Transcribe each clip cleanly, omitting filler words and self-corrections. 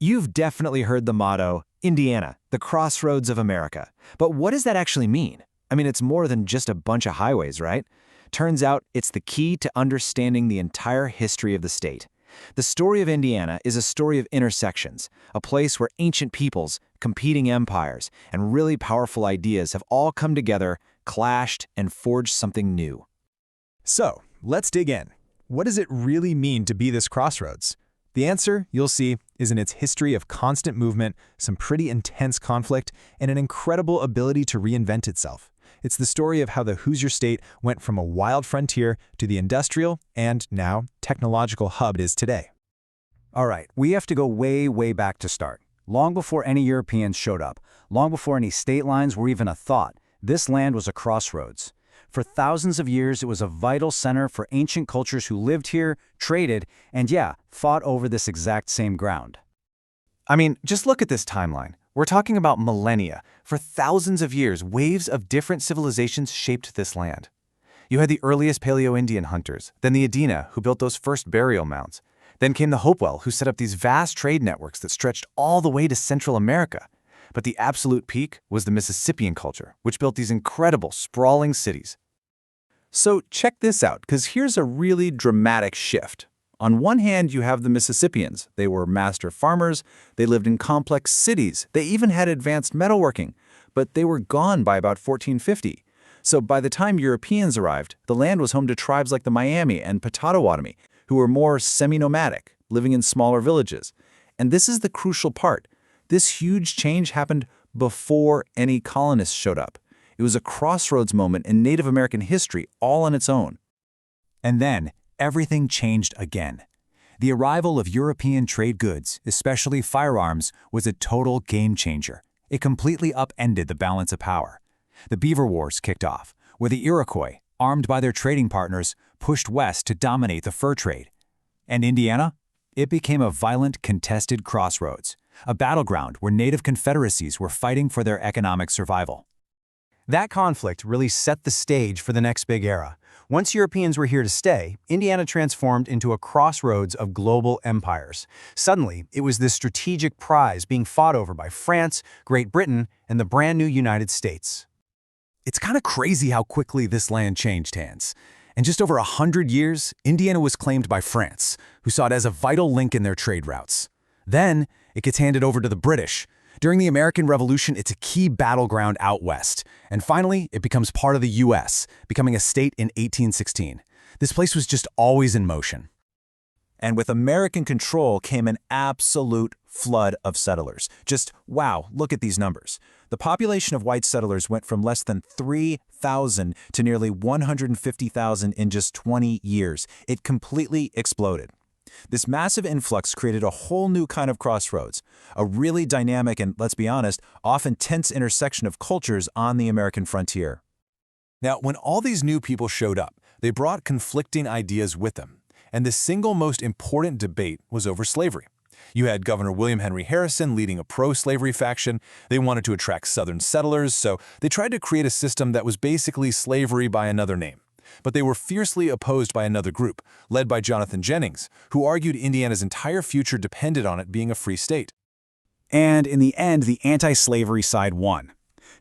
You've definitely heard the motto, Indiana, the Crossroads of America. But what does that actually mean? I mean, it's more than just a bunch of highways, right? Turns out it's the key to understanding the entire history of the state. The story of Indiana is a story of intersections, a place where ancient peoples, competing empires, and really powerful ideas have all come together, clashed, and forged something new. So, let's dig in. What does it really mean to be this crossroads? The answer, you'll see, is in its history of constant movement, some pretty intense conflict, and an incredible ability to reinvent itself. It's the story of how the Hoosier State went from a wild frontier to the industrial and, now, technological hub it is today. All right, we have to go way, way back to start. Long before any Europeans showed up, long before any state lines were even a thought, this land was a crossroads. For thousands of years, it was a vital center for ancient cultures who lived here, traded, and fought over this exact same ground. I mean, just look at this timeline. We're talking about millennia. For thousands of years, waves of different civilizations shaped this land. You had the earliest Paleo-Indian hunters, then the Adena, who built those first burial mounds. Then came the Hopewell, who set up these vast trade networks that stretched all the way to Central America. But the absolute peak was the Mississippian culture, which built these incredible, sprawling cities. So check this out, because here's a really dramatic shift. On one hand, you have the Mississippians. They were master farmers, they lived in complex cities, they even had advanced metalworking, but they were gone by about 1450. So by the time Europeans arrived, the land was home to tribes like the Miami and Potawatomi, who were more semi-nomadic, living in smaller villages. And this is the crucial part. This huge change happened before any colonists showed up. It was a crossroads moment in Native American history all on its own. And then, everything changed again. The arrival of European trade goods, especially firearms, was a total game changer. It completely upended the balance of power. The Beaver Wars kicked off, where the Iroquois, armed by their trading partners, pushed west to dominate the fur trade. And Indiana? It became a violent, contested crossroads, a battleground where native confederacies were fighting for their economic survival. That conflict really set the stage for the next big era. Once Europeans were here to stay, Indiana transformed into a crossroads of global empires. Suddenly, it was this strategic prize being fought over by France, Great Britain, and the brand new United States. It's kind of crazy how quickly this land changed hands. In just over 100 years, Indiana was claimed by France, who saw it as a vital link in their trade routes. Then, it gets handed over to the British. During the American Revolution, it's a key battleground out west. And finally, it becomes part of the U.S., becoming a state in 1816. This place was just always in motion. And with American control came an absolute flood of settlers. Just, wow, look at these numbers. The population of white settlers went from less than 3,000 to nearly 150,000 in just 20 years. It completely exploded. This massive influx created a whole new kind of crossroads, a really dynamic and, let's be honest, often tense intersection of cultures on the American frontier. Now, when all these new people showed up, they brought conflicting ideas with them. And the single most important debate was over slavery. You had Governor William Henry Harrison leading a pro-slavery faction. They wanted to attract Southern settlers, so they tried to create a system that was basically slavery by another name. But they were fiercely opposed by another group, led by Jonathan Jennings, who argued Indiana's entire future depended on it being a free state. And in the end, the anti-slavery side won.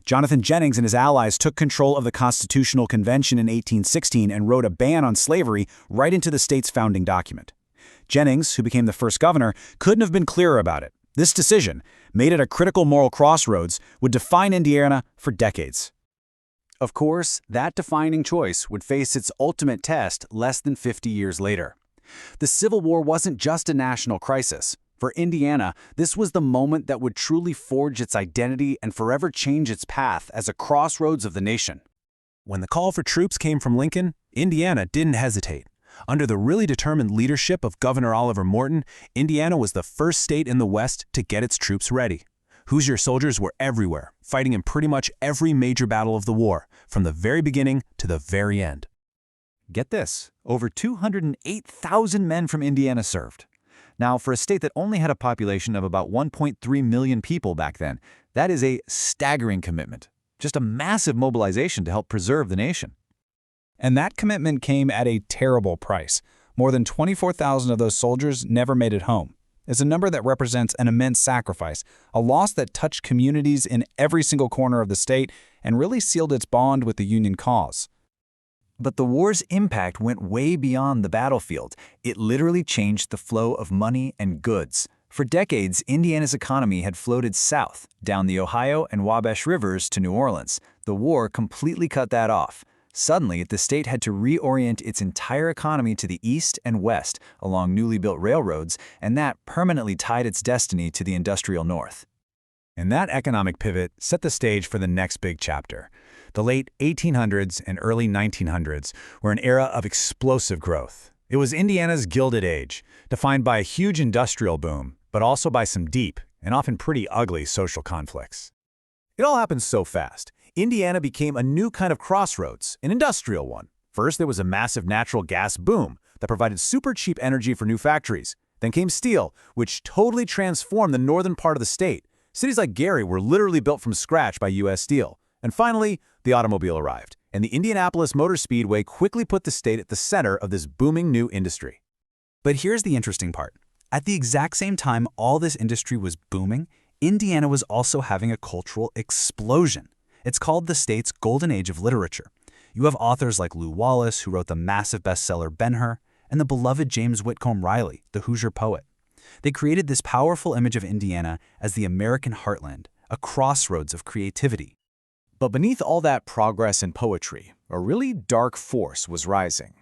Jonathan Jennings and his allies took control of the Constitutional Convention in 1816 and wrote a ban on slavery right into the state's founding document. Jennings, who became the first governor, couldn't have been clearer about it. This decision, made it a critical moral crossroads, would define Indiana for decades. Of course, that defining choice would face its ultimate test less than 50 years later. The Civil War wasn't just a national crisis. For Indiana, this was the moment that would truly forge its identity and forever change its path as a crossroads of the nation. When the call for troops came from Lincoln, Indiana didn't hesitate. Under the really determined leadership of Governor Oliver Morton, Indiana was the first state in the West to get its troops ready. Hoosier soldiers were everywhere, fighting in pretty much every major battle of the war, from the very beginning to the very end. Get this, over 208,000 men from Indiana served. Now, for a state that only had a population of about 1.3 million people back then, that is a staggering commitment. Just a massive mobilization to help preserve the nation. And that commitment came at a terrible price. More than 24,000 of those soldiers never made it home. is a number that represents an immense sacrifice, a loss that touched communities in every single corner of the state and really sealed its bond with the Union cause. But the war's impact went way beyond the battlefield. It literally changed the flow of money and goods. For decades, Indiana's economy had floated south, down the Ohio and Wabash rivers to New Orleans. The war completely cut that off. Suddenly, the state had to reorient its entire economy to the east and west along newly built railroads, and that permanently tied its destiny to the industrial north. And that economic pivot set the stage for the next big chapter. The late 1800s and early 1900s were an era of explosive growth. It was Indiana's Gilded Age, defined by a huge industrial boom, but also by some deep and often pretty ugly social conflicts. It all happened so fast. Indiana became a new kind of crossroads, an industrial one. First, there was a massive natural gas boom that provided super cheap energy for new factories. Then came steel, which totally transformed the northern part of the state. Cities like Gary were literally built from scratch by U.S. Steel. And finally, the automobile arrived, and the Indianapolis Motor Speedway quickly put the state at the center of this booming new industry. But here's the interesting part. At the exact same time all this industry was booming, Indiana was also having a cultural explosion. It's called the state's golden age of literature. You have authors like Lew Wallace, who wrote the massive bestseller Ben-Hur, and the beloved James Whitcomb Riley, the Hoosier poet. They created this powerful image of Indiana as the American heartland, a crossroads of creativity. But beneath all that progress and poetry, a really dark force was rising.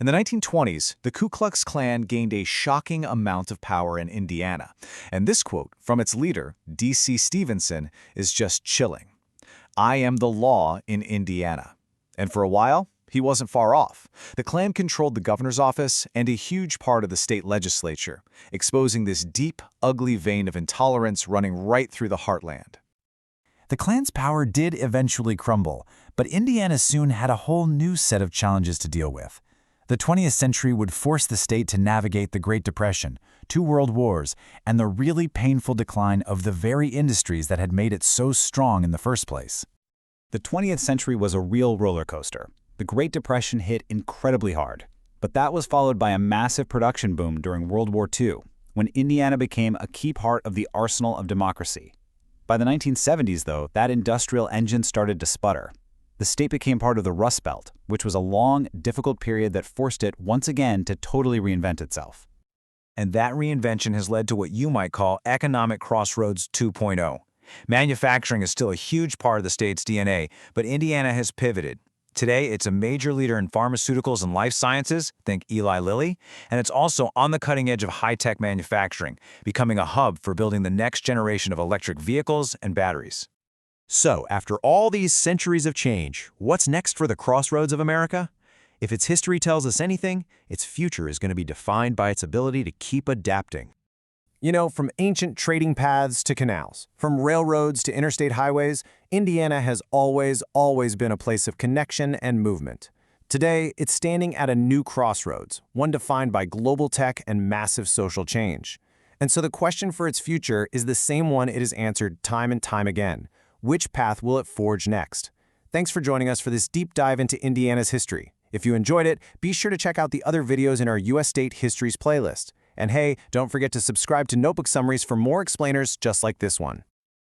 In the 1920s, the Ku Klux Klan gained a shocking amount of power in Indiana. And this quote from its leader, D.C. Stevenson, is just chilling. "I am the law in Indiana." And for a while, he wasn't far off. The Klan controlled the governor's office and a huge part of the state legislature, exposing this deep, ugly vein of intolerance running right through the heartland. The Klan's power did eventually crumble, but Indiana soon had a whole new set of challenges to deal with. The 20th century would force the state to navigate the Great Depression, 2 world wars, and the really painful decline of the very industries that had made it so strong in the first place. The 20th century was a real roller coaster. The Great Depression hit incredibly hard, but that was followed by a massive production boom during World War II, when Indiana became a key part of the arsenal of democracy. By the 1970s, though, that industrial engine started to sputter. The state became part of the Rust Belt, which was a long, difficult period that forced it once again to totally reinvent itself. And that reinvention has led to what you might call Economic Crossroads 2.0. Manufacturing is still a huge part of the state's DNA, but Indiana has pivoted. Today, it's a major leader in pharmaceuticals and life sciences, think Eli Lilly, and it's also on the cutting edge of high-tech manufacturing, becoming a hub for building the next generation of electric vehicles and batteries. So, after all these centuries of change, what's next for the Crossroads of America? If its history tells us anything, its future is going to be defined by its ability to keep adapting. You know, from ancient trading paths to canals, from railroads to interstate highways, Indiana has always been a place of connection and movement. Today, it's standing at a new crossroads, one defined by global tech and massive social change. And so the question for its future is the same one it has answered time and time again. Which path will it forge next? Thanks for joining us for this deep dive into Indiana's history. If you enjoyed it, be sure to check out the other videos in our U.S. State Histories playlist. And hey, don't forget to subscribe to Notebook Summaries for more explainers just like this one.